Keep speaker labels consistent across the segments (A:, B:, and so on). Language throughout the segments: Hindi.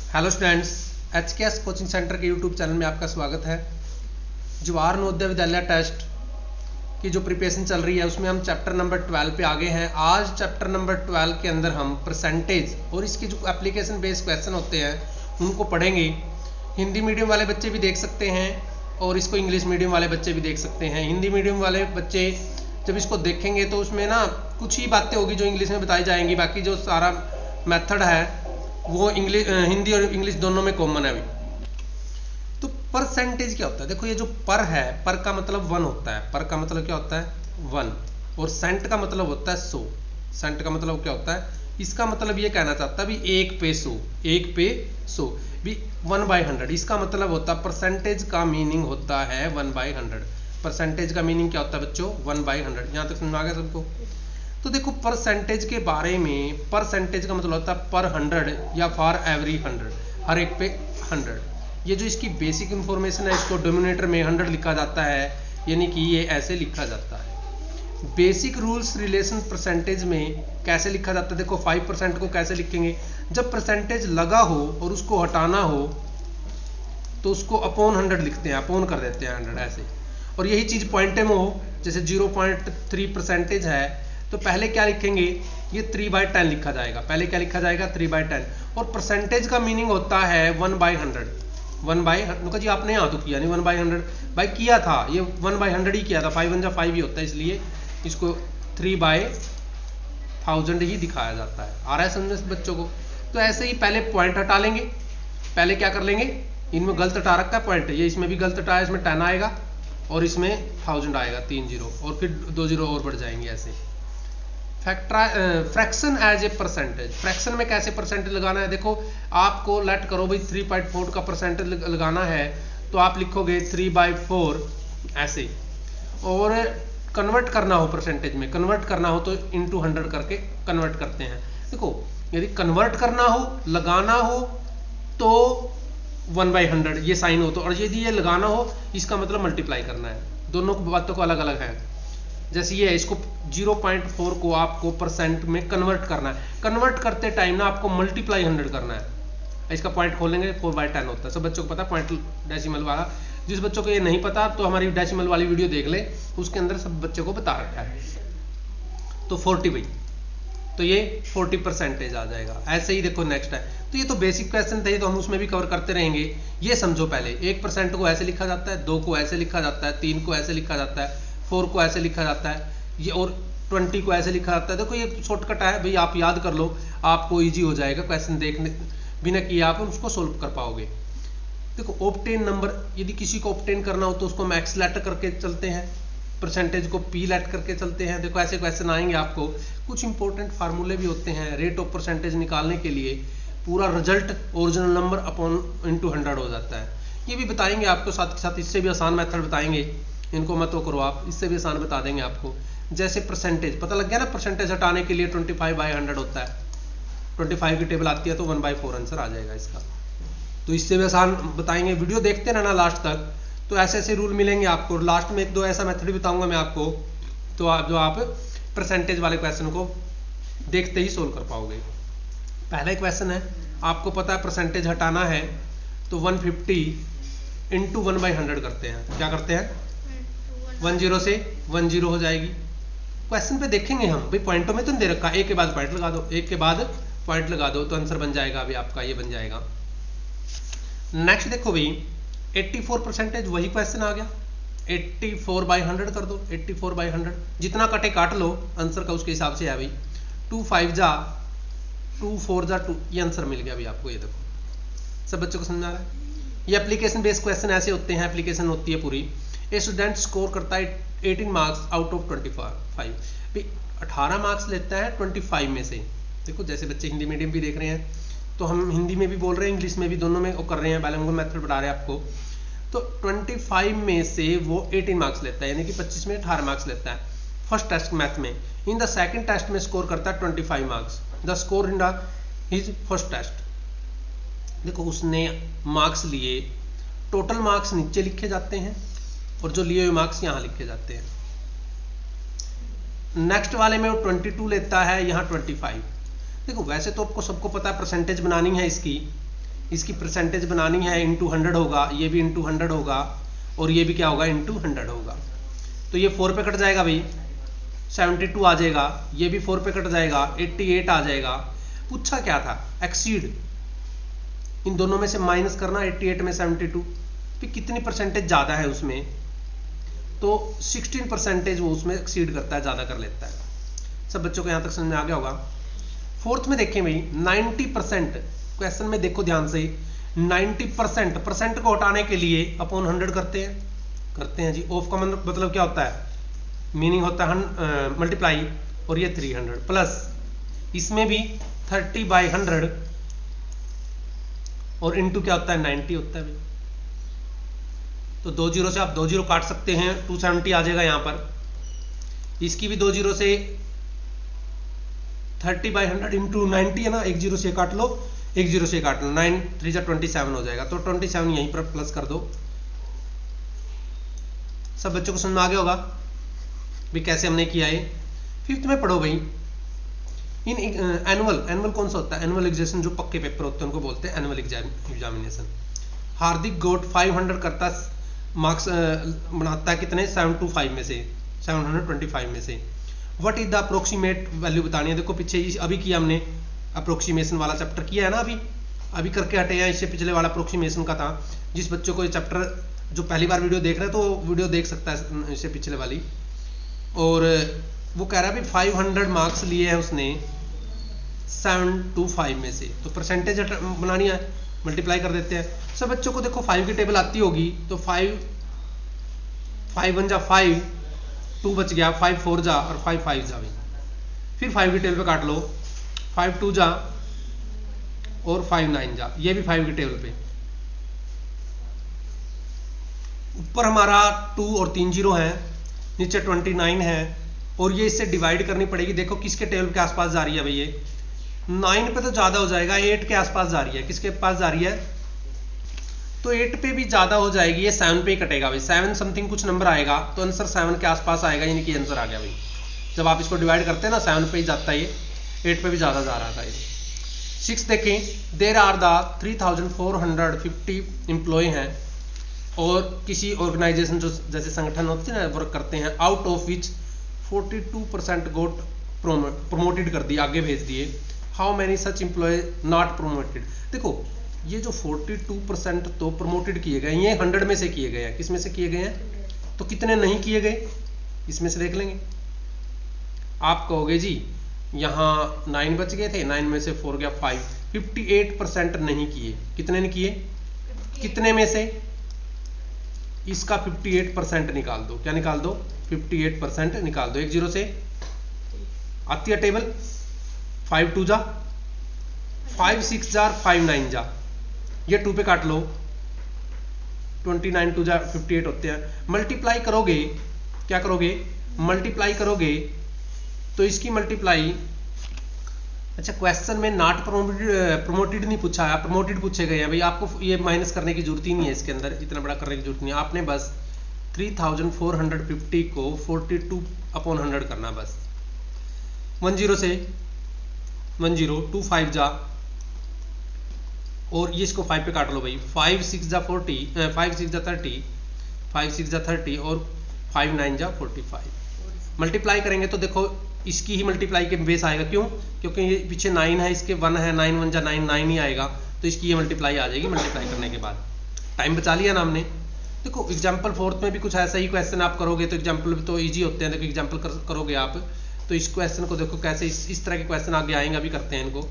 A: Hello students, HKS coaching centre के यूट्यूब चैनल में आपका स्वागत है। जवाहर नवोदय विद्यालय टेस्ट की जो प्रिपरेशन चल रही है उसमें हम चैप्टर नंबर 12 पे आगे हैं। आज चैप्टर नंबर 12 के अंदर हम परसेंटेज और इसके जो एप्लीकेशन बेस्ड क्वेश्चन होते हैं उनको पढ़ेंगे। हिंदी मीडियम वाले बच्चे भी देख सकते हैं और इसको इंग्लिश मीडियम वाले बच्चे भी देख सकते हैं। हिंदी मीडियम वाले बच्चे जब इसको देखेंगे तो उसमें ना कुछ ही बातें होगी जो इंग्लिश में बताई जाएंगी, बाकी जो सारा मेथड है वो हिंदी और इंग्लिश दोनों में कॉमन है। अभी तो परसेंटेज क्या होता है, देखो ये जो पर है, पर का मतलब 1 होता है। पर का मतलब क्या होता है 1, और सेंट का मतलब होता है 100। सेंट का मतलब क्या होता है, इसका मतलब ये कहना चाहता है भी 1 पे 100, 1 पे 100 भी 1/100। इसका मतलब होता है परसेंटेज का मीनिंग होता है 1/100। परसेंटेज का मीनिंग क्या होता है बच्चों 1/100। यहाँ तक समझ आ गया सबको? तो देखो परसेंटेज के बारे में, परसेंटेज का मतलब होता है पर 100 या फॉर एवरी 100, हर एक पे 100। ये जो इसकी बेसिक इंफॉर्मेशन है इसको डिनोमिनेटर में 100 लिखा जाता है, यानी कि ये ऐसे लिखा जाता है। बेसिक रूल्स रिलेशन परसेंटेज में कैसे लिखा जाता है, देखो 5% को कैसे लिखेंगे, जब परसेंटेज लगा हो और उसको हटाना हो तो उसको अपॉन 100 लिखते हैं, अपॉन कर देते हैं 100 ऐसे। और यही चीज पॉइंटे में हो, जैसे 0.3 परसेंटेज है तो पहले क्या लिखेंगे, ये 3/10 लिखा जाएगा। पहले क्या लिखा जाएगा 3/10। और परसेंटेज का मीनिंग होता है 1/100। 1/100 जी आपने यहाँ तो किया नहीं 1/100, भाई किया था, ये 1/100 ही किया था। 5 1 5 ही होता है, इसलिए इसको 3/1000 ही दिखाया जाता है। आ रहा है समझ बच्चों को? तो ऐसे ही पहले पॉइंट हटा लेंगे। पहले क्या कर लेंगे, इनमें गलत हटा रखा है पॉइंट, ये इसमें भी गलत हटाया, इसमें 10 आएगा और इसमें 1000 आएगा, 3 0 और फिर 2 0 और बढ़ जाएंगे ऐसे। Fraction as a percentage, fraction में कैसे परसेंटेज लगाना है, देखो आपको लेट करो भाई 3.4 का परसेंटेज लगाना है तो आप लिखोगे 3/4 ऐसे। और कन्वर्ट करना हो परसेंटेज में, कन्वर्ट करना हो तो इंटू 100 करके कन्वर्ट करते हैं। देखो यदि कन्वर्ट करना हो, लगाना हो तो 1/100 ये साइन हो तो, और यदि ये लगाना हो इसका मतलब मल्टीप्लाई करना है। दोनों बातों को अलग अलग है। जैसे ये है, इसको 0.4 को आपको परसेंट में कन्वर्ट करना है। कन्वर्ट करते टाइम ना आपको मल्टीप्लाई 100 करना है। इसका पॉइंट खोलेंगे 4/10 होता है, सब बच्चों को पता पॉइंट डेसिमल वाला। जिस बच्चों को ये नहीं पता तो हमारी डेसिमल वाली वीडियो देख ले, उसके अंदर सब बच्चों को बता रखा है। तो 40 भाई, तो ये 40 परसेंटेज आ जाएगा। ऐसे ही देखो नेक्स्ट है, तो ये तो बेसिक क्वेश्चन थे, तो हम उसमें भी कवर करते रहेंगे। ये समझो पहले 1% को ऐसे लिखा जाता है, 2 को ऐसे लिखा जाता है, 3 को ऐसे लिखा जाता है, 4 को ऐसे लिखा जाता है, ये और 20 को ऐसे लिखा जाता है। देखो ये शॉर्टकट है भाई, आप याद कर लो, आपको इजी हो जाएगा। क्वेश्चन देखने बिना किए आप उसको सोल्व कर पाओगे। देखो ऑब्टेन नंबर, यदि किसी को ऑब्टेन करना हो तो उसको हम एक्स लेटर करके चलते हैं, परसेंटेज को पी लेट करके चलते हैं। देखो ऐसे क्वेश्चन आएंगे आपको। कुछ इंपॉर्टेंट फार्मूले भी होते हैं रेट ऑफ परसेंटेज निकालने के लिए। पूरा result original number upon into 100 हो जाता है, ये भी बताएंगे आपको। साथ के साथ इससे भी आसान मेथड बताएंगे, इनको मत वो करो आप, इससे भी आसान बता देंगे आपको। जैसे परसेंटेज पता लग गया ना, परसेंटेज हटाने के लिए 25/100 होता है। 25 की टेबल आती है तो 1/4 आंसर आ जाएगा इसका। तो इससे भी आसान बताएंगे, वीडियो देखते रहना लास्ट तक, तो ऐसे ऐसे रूल मिलेंगे आपको। लास्ट में 1-2 ऐसा मेथड भी बताऊंगा मैं आपको, तो आप परसेंटेज वाले क्वेश्चन को देखते ही सोल्व कर पाओगे। पहला क्वेश्चन है, आपको पता है परसेंटेज हटाना है तो 150 इंटू 1/100 करते हैं। क्या करते हैं, 10 से 10 हो जाएगी। क्वेश्चन पे देखेंगे हम भाई, पॉइंटों में तो नहीं दे रखा, एक के बाद पॉइंट लगा दो, एक के बाद पॉइंट लगा दो तो आंसर बन जाएगा अभी आपका, ये बन जाएगा। नेक्स्ट देखो भाई 84 परसेंटेज, वही क्वेश्चन आ गया। 84/100 कर दो, 84/100 जितना कटे काट लो आंसर का, उसके हिसाब से है भाई। 2 5 जा 2 4 जा 2, ये आंसर मिल गया भाई आपको। ये देखो सब बच्चों को समझ आ रहा है। ये एप्लीकेशन बेस्ड क्वेश्चन ऐसे होते हैं, एप्लीकेशन होती है पूरी। ए स्टूडेंट स्कोर करता है 18 मार्क्स आउट ऑफ 25 भाई, 18 मार्क्स लेता है 25 में से। देखो जैसे बच्चे हिंदी मीडियम भी देख रहे हैं तो हम हिंदी में भी बोल रहे हैं, इंग्लिश में भी, दोनों में वो कर रहे हैं, बाइलिंगुअल मेथड बता रहे हैं आपको। तो 25 में से वो 18 मार्क्स लेता है, यानी कि 25 में 18 मार्क्स लेता है फर्स्ट टेस्ट मैथ में। इन द सेकंड टेस्ट में स्कोर करता है 25 marks, the score in the his first test. देखो उसने मार्क्स लिए, टोटल मार्क्स नीचे लिखे जाते हैं और जो लिए हुए मार्क्स यहाँ लिखे जाते हैं। नेक्स्ट वाले में वो 22 लेता है, यहाँ 25। देखो वैसे तो आपको सबको पता है परसेंटेज बनानी है इसकी, इसकी परसेंटेज बनानी है, इंटू 100 होगा, ये भी इंटू 100 होगा, और ये भी क्या होगा, इंटू 100 होगा। तो ये 4 पे कट जाएगा भाई, 72 आ जाएगा, ये भी 4 पे कट जाएगा, 88 आ जाएगा। पूछा क्या था, एक्सीड, इन दोनों में से माइनस करना, 88 में 72, फिर कितनी परसेंटेज ज़्यादा है उसमें, तो 16% वो उसमें एक्सीड करता है, ज़्यादा कर लेता है। सब बच्चों को यहाँ तक समझ में आ गया होगा। फोर्थ में देखें भाई, 90%, क्वेश्चन में देखो ध्यान से, 90% परसेंट को हटाने के लिए अपॉन 100 करते हैं जी। ऑफ का मतलब क्या होता है, मीनिंग होता है मल्टीप्लाई, और ये 300 प्लस इसमें भी 30/100 और इंटू क्या होता है, 90 होता है भाई। तो 2 जीरो से आप 2 जीरो काट सकते हैं, 270 आ जाएगा यहाँ पर। इसकी भी 2 जीरो से 30/100 इंटू 90 है ना, 1 जीरो से काट लो, 1 जीरो से काट लो, 9 3 जा 27 हो जाएगा। तो 27 यहीं पर प्लस कर दो। सब बच्चों को समझ में आ गया होगा भी कैसे हमने किया है। फिफ्थ में पढ़ो भाई, इन एनुअल कौन सा होता है, एनुअल एग्जामिनेशन, जो पक्के पेपर होते हैं उनको बोलते हैं एनुअल एग्जामिनेशन। हार्दिक गोट 500 करता मार्क्स बनाता है कितने, 725 में से, 725 में से। What is the approximate value बतानी है। देखो पीछे अभी किया हमने, अप्रोक्सीमेशन वाला चैप्टर किया है ना, अभी करके हटे हैं। इससे पिछले वाला अप्रोक्सीमेशन का था। जिस बच्चों को ये चैप्टर जो पहली बार वीडियो देख रहे हैं तो वीडियो देख सकता है इससे पिछले वाली। और वो कह रहा है भी 500 मार्क्स लिए हैं उसने 725 में से, तो परसेंटेज बनानी है, मल्टीप्लाई कर देते हैं। सब बच्चों को देखो 5 की टेबल आती होगी, तो 5 1 जा 5, 2 बच गया, 5 4 जा और 5 5 जा भी। फिर 5 की टेबल पे काट लो, 5 2 जा और 5 9 जा, ये भी 5 की टेबल पे। ऊपर हमारा 2 और 3 जीरो है, नीचे 29 है, और ये इससे डिवाइड करनी पड़ेगी। देखो किसके टेबल के आसपास जा रही है भाई, ये 9 पे तो ज्यादा हो जाएगा, 8 के आसपास जा रही है। किसके पास जा रही है, तो 8 पे भी ज्यादा हो जाएगी, ये 7 पे ही कटेगा भाई। 7 समथिंग कुछ नंबर आएगा, तो आंसर 7 के आसपास आएगा, यानी कि आंसर आ गया भाई। जब आप इसको डिवाइड करते हैं ना, 7 पे ही जाता है, ये 8 पे भी ज्यादा जा रहा था ये। 6 देखें, देयर आर द 3450 एम्प्लॉय हैं, और किसी ऑर्गेनाइजेशन जो जैसे संगठन होते हैं वर्क करते हैं, out of which 42% got promoted कर दिए, आगे भेज दिए। How many such employ not promoted. देखो ये जो 42% तो प्रोमोटेड किए गए, ये 100 में से किए गए हैं। किस में से किए गए हैं, तो कितने नहीं किए गए, इसमें से देख लेंगे। आप कहोगे जी यहाँ 9 बच गए थे, 9 में से 4 गया 5, 58% नहीं किए। कितने नहीं किए, कितने में से, इसका 58% निकाल दो। क्या निकाल दो, 58% निकाल दो। 1 जीरो से आती है टेबल, 5 2 जा, 5 6 जा, 5 9 जा, ये 2 पे काट लो, 29 2 जा 58 होते हैं। मल्टीप्लाई करोगे, क्या करोगे, मल्टीप्लाई करोगे तो इसकी मल्टीप्लाई, अच्छा क्वेश्चन में नॉट प्रोमोटेड नहीं पूछा है, प्रोमोटेड पूछे गए हैं भाई। आपको ये माइनस करने की जरूरत ही नहीं है, इसके अंदर इतना बड़ा करने की जरूरत नहीं है। आपने बस 3450 को 42/100 करना बस। 1 जीरो से 1 जीरो, 2 5 जा, और ये इसको 5 पे काट लो भाई। 5 6 जा 40, 5 6 जा 30, 5 6 जा 30 और 5 9 जा 45। मल्टीप्लाई करेंगे तो देखो इसकी ही मल्टीप्लाई के बेस आएगा। क्यों, क्योंकि ये पीछे 9 है, इसके 1 है, 9 1 जा 9, 9 ही आएगा, तो इसकी ये मल्टीप्लाई आ जाएगी। मल्टीप्लाई करने के बाद टाइम बचा लिया ना हमने। देखो एग्जाम्पल 4th में भी कुछ ऐसा ही क्वेश्चन आप करोगे, तो एग्जाम्पल भी तो ईजी होते हैं। देखो एग्जाम्पल करोगे आप, तो इस क्वेश्चन को देखो कैसे इस तरह के क्वेश्चन आगे आएंगे, अभी करते हैं इनको।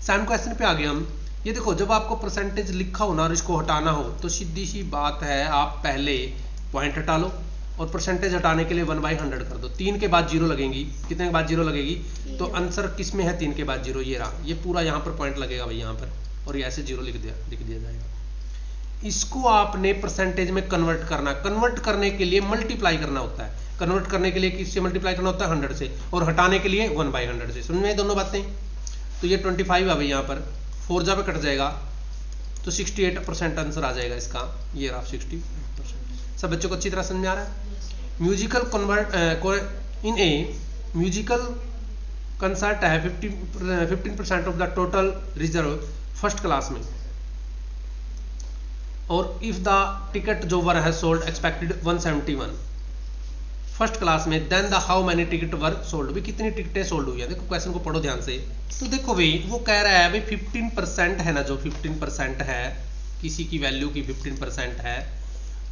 A: 7 क्वेश्चन पे आ गए हम। ये देखो जब आपको परसेंटेज लिखा हो ना और इसको हटाना हो, तो सीधी सी बात है, आप पहले पॉइंट हटा लो और परसेंटेज हटाने के लिए 1/100 कर दो। 3 के बाद जीरो लगेंगी, कितने के बाद जीरो लगेगी, तो आंसर किस में है, 3 के बाद जीरो, ये रहा। ये पूरा यहाँ पर पॉइंट लगेगा भाई यहाँ पर, और ये ऐसे जीरो लिख दिया जाएगा। इसको आपने परसेंटेज में कन्वर्ट करना, कन्वर्ट करने के लिए मल्टीप्लाई करना होता है। कन्वर्ट करने के लिए किससे मल्टीप्लाई करना होता है, 100 से, और हटाने के लिए 1/100 से। समझ में दोनों बातें। तो ये 25 है भाई, यहाँ पर 4 जा पे कट जाएगा, तो 68% आंसर आ जाएगा इसका। ये रहा 68%। सब बच्चों को अच्छी तरह समझ में आ रहा है। Musical convert in a musical concert है 15% of the total reserve first class में। और इफ द टिकट जो वर है सोल्ड एक्सपेक्टेड 171 फर्स्ट क्लास में, then the how many ticket were sold, भाई कितनी टिकटें सोल्ड हुई है। देखो क्वेश्चन को पढ़ो ध्यान से। तो देखो भाई वो कह रहा है भाई 15% है ना, जो 15% है किसी की वैल्यू की 15% है,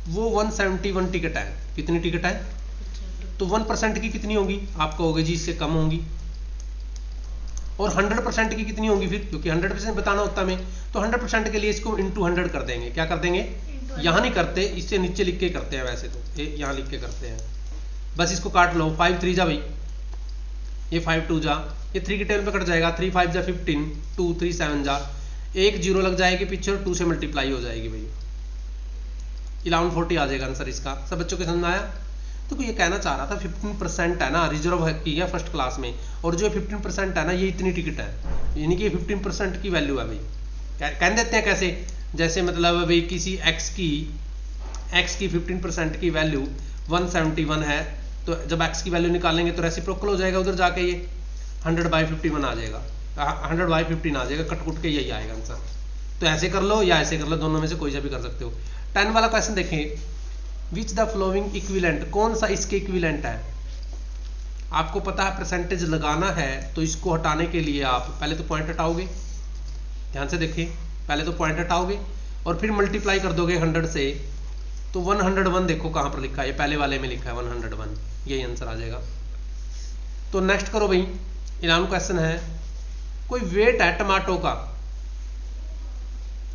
A: वो 171 टिकट है। कितनी टिकट है? तो 1% की कितनी होगी? आप कहोगे जी इससे कम होंगी। और 100% की कितनी होंगी फिर, क्योंकि 100% बताना होता है हमें, तो 100% के लिए इसको इंटू 100 कर देंगे। क्या कर देंगे? यहाँ नहीं करते, इससे नीचे लिख के करते हैं वैसे तो, यहाँ लिख के करते हैं। बस इसको काट लो, 5 3 जा भाई, ये 5 2 जा, ये 3 के टेबल पे कट जाएगा, 3 5 जा 15, 2 3 7 जा, एक जीरो लग जाएगी पीछे और 2 से मल्टीप्लाई हो जाएगी भाई, 1140 आ जाएगा आंसर इसका। सब बच्चों को समझ में आया? तो ये कहना चाह रहा था 15% है ना रिजर्व की है फर्स्ट क्लास में, और जो 15% है ना ये इतनी टिकट है, यानी कि 15% की वैल्यू है भाई। कह देते हैं कैसे, जैसे मतलब भाई किसी x की 15% की वैल्यू 171 है, तो जब x की वैल्यू निकालेंगे तो रेसिप्रोकल हो जाएगा, उधर जाके ये 100/51 आ जाएगा, 100/15 आ जाएगा, कट के यही आएगा आंसर। तो ऐसे कर लो या ऐसे कर लो, दोनों में से कोई सा भी कर सकते हो। 10 वाला क्वेश्चन देखें, विच द फ्लोइंग इक्विवेलेंट, कौन सा इसके इक्विवेलेंट है। आपको पता है परसेंटेज लगाना है, तो इसको हटाने के लिए आप पहले तो पॉइंट हटाओगे, ध्यान से देखिए, पहले तो पॉइंट हटाओगे और फिर मल्टीप्लाई कर दोगे 100 से, तो 101 देखो कहां पर लिखा है, ये पहले वाले में लिखा है 101, यही आंसर आ जाएगा। तो नेक्स्ट करो भाई, 11 क्वेश्चन है, कोई वेट है टमाटो का,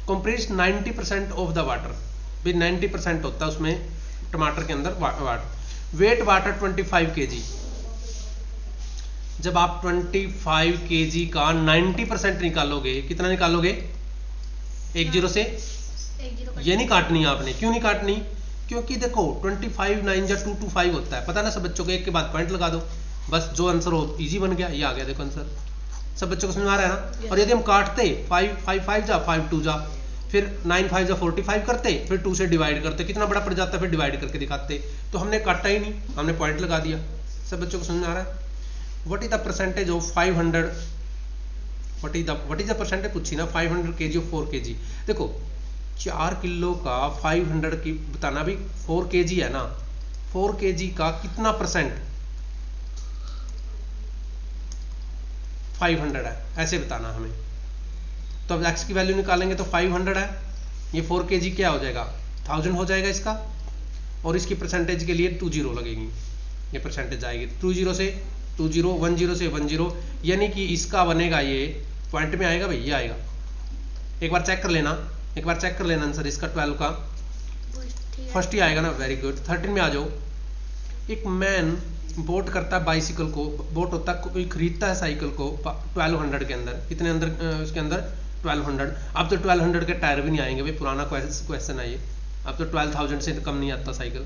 A: कंप्रीज 90% ऑफ द वाटर, भाई 90% होता है उसमें टमाटर के अंदर वाटर, वेट वाटर 25 kg। जब आप 25 kg का 90% निकालोगे, कितना निकालोगे? एक जीरो से, ये नहीं काटनी आपने। क्यों नहीं काटनी? क्योंकि देखो 25 9 जा 225 होता है, पता ना सब बच्चों को, एक के बाद पॉइंट लगा दो, बस जो आंसर हो इजी बन गया, ये आ गया देखो आंसर। सब बच्चों को समझ आ रहा है ना? और यदि हम काटते 5 5 5 जा 5 2 जा, फिर 9 5 जा 45 करते, फिर 2 से डिवाइड करते, कितना बड़ा पड़ जाता, फिर डिवाइड करके दिखाते, तो हमने काटा ही नहीं, हमने पॉइंट लगा दिया। सब बच्चों को समझ में आ रहा है? What is the percentage of 500, what is the percentage पूछी ना, 500 kg ऑफ 4 kg। देखो 4 किलो का 500 की बताना भी, 4 kg है ना, 4 kg का कितना परसेंट 500 है, ऐसे बताना हमें। तो अब x की वैल्यू निकालेंगे तो 500 है, ये 4 kg क्या हो जाएगा, 1000 हो जाएगा इसका, और इसकी परसेंटेज के लिए 20 लगेगी, ये परसेंटेज आएगी 20 से 20, 10 से 10, यानी कि इसका बनेगा, ये पॉइंट में आएगा भाई, ये आएगा। एक बार चेक कर लेना, एक बार चेक कर लेना आंसर इसका 12 का फर्स्ट ही आएगा ना, वेरी गुड। 13 में आ जाओ, एक मैन बोट करता है बाइसिकल को, बोट होता है कोई खरीदता है साइकिल को 1200 के अंदर, कितने अंदर उसके अंदर 1200। अब तो 1200 के टायर भी नहीं आएंगे भाई, पुराना क्वेश्चन है ये, अब तो 12,000 से कम नहीं आता साइकिल।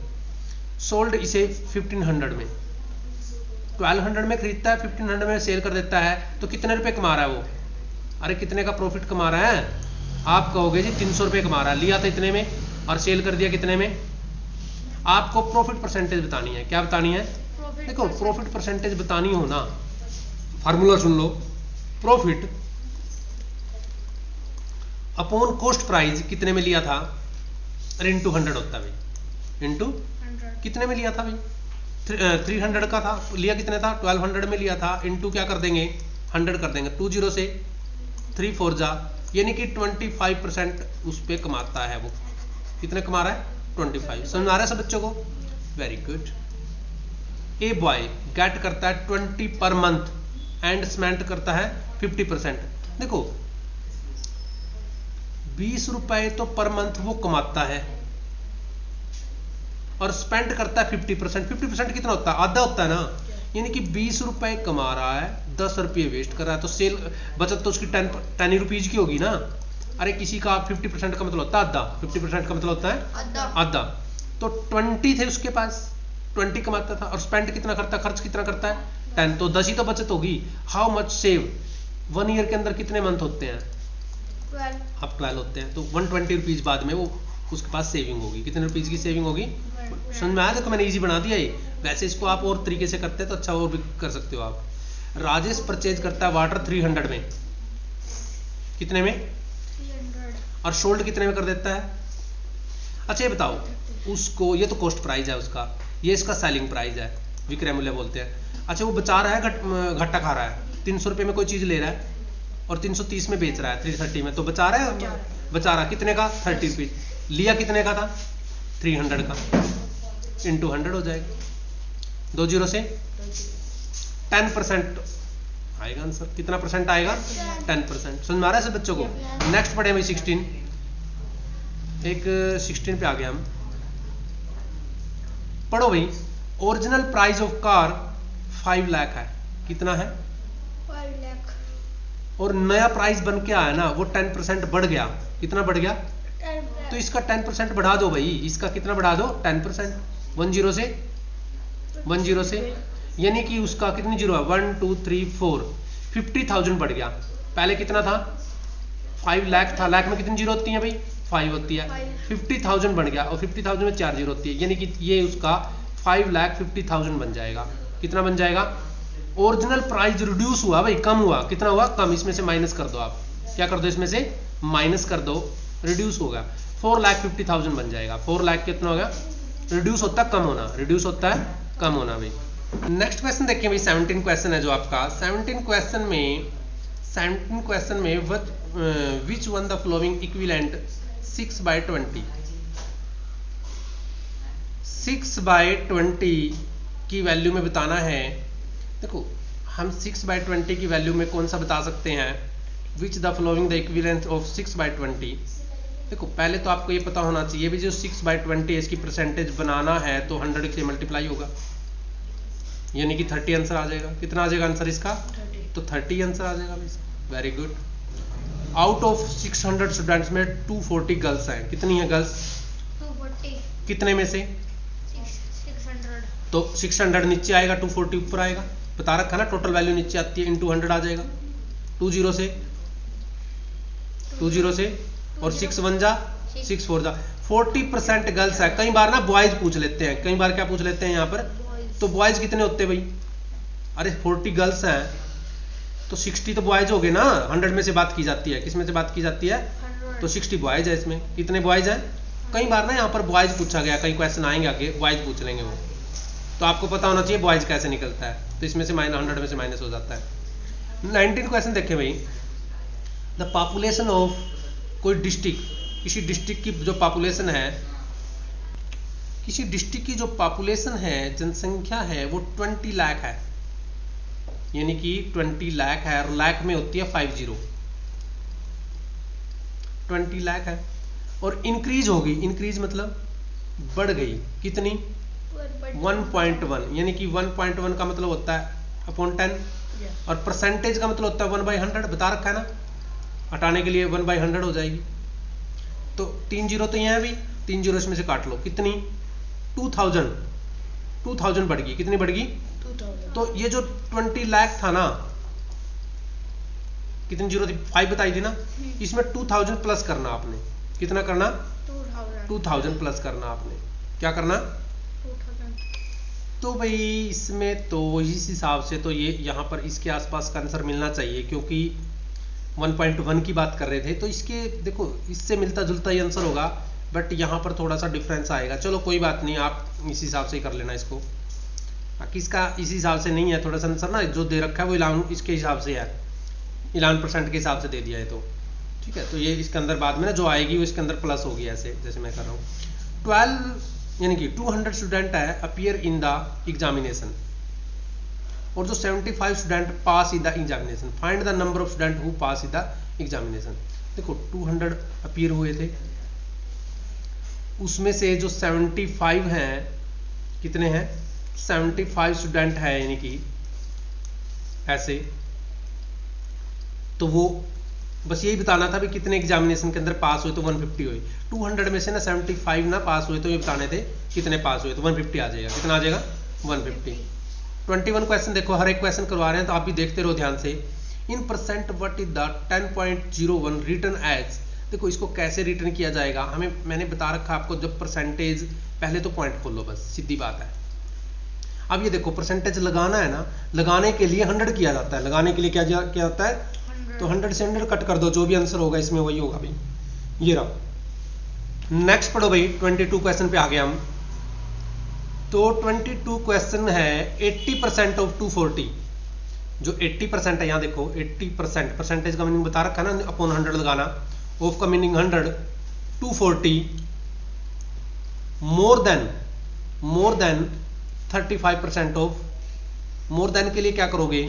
A: सोल्ड इसे 1500 में, 1200 में खरीदता है, 1500 में सेल कर देता है, तो कितने रुपए कमा रहा है वो? अरे कितने का प्रॉफिट कमा रहा है? आप कहोगे जी 300 रुपये कमा रहा है, लिया था इतने में और सेल कर दिया कितने में। आपको प्रॉफिट परसेंटेज बतानी है, क्या बतानी है? देखो प्रॉफिट परसेंटेज बतानी हो ना, फार्मूला सुन लो, प्रॉफिट अपॉन कॉस्ट प्राइस कितने में लिया था, अरे इंटू 100 होता है भाई, इंटू कितने में लिया था भाई, 300 का था, लिया कितने था, 1200 में लिया था, इंटू क्या कर देंगे 100 कर देंगे, 20 से 3 4 जा, यानी कि 25% उस पर कमाता है वो। कितने कमा रहा है? 25। समझ आ रहा है सब बच्चों को? Very good. A boy get करता है 20 पर मंथ एंड स्पेंड करता है 50%। देखो 20 रुपए तो पर मंथ वो कमाता है और स्पेंड करता है 50%। 50% कितना होता है? आधा होता है ना, यानी कि 20 रुपए कमा रहा है, 10 रुपये वेस्ट कर रहा है, तो सेल बचत तो उसकी 10 रुपीज की होगी ना। अरे किसी का 50% का मतलब होता है आधा, 50% का मतलब होता है आधा। तो 20 थे उसके पास, 20 कमाता था, और स्पेंड कितना करता है, खर्च कितना करता है 10, तो 10 ही तो बचत होगी। हाउ मच सेव, 1 ईयर के अंदर कितने मंथ होते हैं? 12। अब 12 होते हैं, तो 120 रुपीज बाद में वो उसके पास सेविंग होगी। कितने रुपीज की सेविंग होगी? समझ में आया? देखो मैंने इजी बना दिया ये। वैसे इसको आप और तरीके से करते हैं तो अच्छा और भी कर सकते हो आप। राजेश परचेज करता है वाटर 300 में, कितने में? 300। और सोल्ड कितने में कर देता है? अच्छा ये बताओ उसको, ये तो कॉस्ट प्राइस है उसका, ये इसका सेलिंग प्राइस है, विक्रय मूल्य बोलते हैं। अच्छा वो बचा रहा है, घाटा खा रहा है, 300 रुपये में कोई चीज़ ले रहा है और 330 में बेच रहा है, 330 में, तो बचा रहा है, बचा रहा कितने का, 30 रुपीज़। लिया कितने का था, 300 का, इंटू 100 हो जाएगा, 2 जीरो से 10% आएगा आंसर। कितना परसेंट आएगा, 10%। समझ में आ रहा है सब बच्चों को। नेक्स्ट पढ़े भाई 16, एक 16 पे आ गया हम, पढ़ो भाई। Original price of car 5 lakh है, कितना है,
B: 5 लाख,
A: और नया प्राइस बन के आया ना वो 10% बढ़ गया, कितना बढ़ गया,
B: 10
A: तो इसका 10% बढ़ा दो भाई, इसका कितना बढ़ा दो, 10%, 10 से, यानी कि उसका कितनी जीरो है, 1 2 3 4, 50,000 बढ़ गया। पहले कितना था, 5 लाख था, लाख में कितनी जीरो होती है भाई, 5 होती है, 50,000 बन गया, और 50,000 में 4 जीरो होती है, यानी कि ये उसका 5,50,000 बन जाएगा। कितना बन जाएगा, ओरिजिनल प्राइस रिड्यूस हुआ भाई, कम हुआ, कितना हुआ, कम, इसमें से माइनस कर दो, आप क्या कर दो, इसमें से माइनस कर दो, रिड्यूस होगा, 4,50,000 बन जाएगा। 4 लाख कितना होगा, रिड्यूस होता है कम होना, रिड्यूस होता है कम होना भाई। नेक्स्ट क्वेश्चन देखिए भाई, 17 क्वेश्चन है जो आपका। 17 क्वेश्चन में which one the following equivalent 6/20, 6/20 की वैल्यू में बताना है। देखो हम 6/20 की वैल्यू में कौन सा बता सकते हैं, which the following the equivalent of 6/20। देखो पहले तो आपको ये पता होना चाहिए भी जो 6/20 है इसकी परसेंटेज बनाना है तो 100 से मल्टीप्लाई होगा, यानी कि 30 आंसर आ जाएगा। कितना आ जाएगा आंसर इसका,
B: 30,
A: तो 30 आंसर आ जाएगा। Very good. Out of 600 students में 240 गर्ल्स हैं, कितनी है गर्ल्स,
B: 240,
A: कितने में से,
B: 600,
A: तो 600 नीचे आएगा, 240 ऊपर आएगा, बता रखा ना, टोटल वैल्यू नीचे आती है, इंटू 100 आ जाएगा, 2 जीरो से, और 6 1 जा 6 4 जा, 40% गर्ल्स है। कई बार ना बॉयज पूछ लेते हैं, कई बार क्या पूछ लेते हैं यहाँ पर, तो बॉयज कितने होते हैं भाई, अरे 40 गर्ल्स हैं तो 60 तो बॉयज हो गए ना, 100 में से बात की जाती है, किस में से बात की जाती है,
B: 100,
A: तो 60 बॉयज है इसमें, कितने बॉयज हैं। कई बार ना यहाँ पर बॉयज पूछा गया, कई क्वेश्चन आएंगे आगे बॉयज पूछ लेंगे वो, तो आपको पता होना चाहिए बॉयज कैसे निकलता है, तो इसमें से 100 में से माइनस हो जाता है। 19 क्वेश्चन देखें भाई, द पॉपुलेशन ऑफ कोई डिस्ट्रिक्ट, किसी डिस्ट्रिक्ट की जो पॉपुलेशन है, किसी डिस्ट्रिक्ट की जो पॉपुलेशन है, जनसंख्या है, वो 20 लाख है, यानी कि 20 लाख है, और लाख में होती है 50, 20 लाख है, और इंक्रीज होगी, इंक्रीज मतलब बढ़ गई, कितनी, 1.1, यानी कि 1.1 का मतलब होता है अपॉन 10, और परसेंटेज का मतलब होता है 1/100, बता रखा है ना, हटाने के लिए 1/100 हो जाएगी, तो 3 जीरो तो यहाँ भी, 3 जीरो इसमें से काट लो, कितनी, 2000 बढ़ गई, कितनी बढ़ गई,
B: 2000,
A: तो ये जो 20 लाख था ना, कितनी जीरो थी, 5 बताई थी ना, इसमें 2000 प्लस करना आपने, कितना करना, 2000 प्लस करना आपने, क्या करना,
B: 2000,
A: तो भाई इसमें तो इस हिसाब से तो ये यहाँ पर इसके आसपास का आंसर मिलना चाहिए, क्योंकि 1.1 की बात कर रहे थे, तो इसके देखो इससे मिलता जुलता ही आंसर होगा, बट यहाँ पर थोड़ा सा डिफरेंस आएगा। चलो कोई बात नहीं, आप इस हिसाब से ही कर लेना इसको, बाकी इसका इस हिसाब से नहीं है, थोड़ा सा आंसर ना जो दे रखा है वो 11 इसके हिसाब से है, 11% के हिसाब से दे दिया है, तो ठीक है, तो ये इसके अंदर बाद में ना जो आएगी वो इसके अंदर प्लस होगी, ऐसे जैसे मैं कर रहा हूँ। 12 यानी कि 200 स्टूडेंट है अपियर इन द एग्जामिनेशन, और जो 75 student pass in the examination, find the number of student who pass in the examination. देखो 200 अपियर हुए थे, उसमें से जो 75 हैं, कितने हैं, 75 स्टूडेंट है, यानी कि ऐसे, तो वो बस यही बताना था भी कितने एग्जामिनेशन के अंदर पास हुए, तो 150 हुए। 200 में से ना 75 ना पास हुए, तो ये बताने थे कितने पास हुए, तो 150 आ जाएगा, कितना आ जाएगा, 150। 21 क्वेश्चन देखो, हर एक क्वेश्चन करवा रहे हैं तो आप भी देखते रहो ध्यान से। In percent what is the 10.01 return age, देखो इसको कैसे रिटर्न किया जाएगा, हमें मैंने बता रखा आपको, जब परसेंटेज, पहले तो पॉइंट खोलो बस, सीधी बात है। अब ये देखो परसेंटेज लगाना है ना, लगाने के लिए 100 किया जाता है, लगाने के लिए क्या किया जाता है, तो 100 से 100 कट कर दो, जो भी आंसर होगा इसमें वही होगा भाई, ये रहा नेक्स्ट पढ़ो भाई 22 क्वेश्चन पे आ गए हम। तो 22 क्वेश्चन है 80% ऑफ 240, जो 80% है यहाँ देखो 80%, परसेंटेज का मीनिंग बता रखा है ना, अपॉन 100 लगाना, ऑफ का meaning 100, 240 more than 35% of, more than के लिए क्या करोगे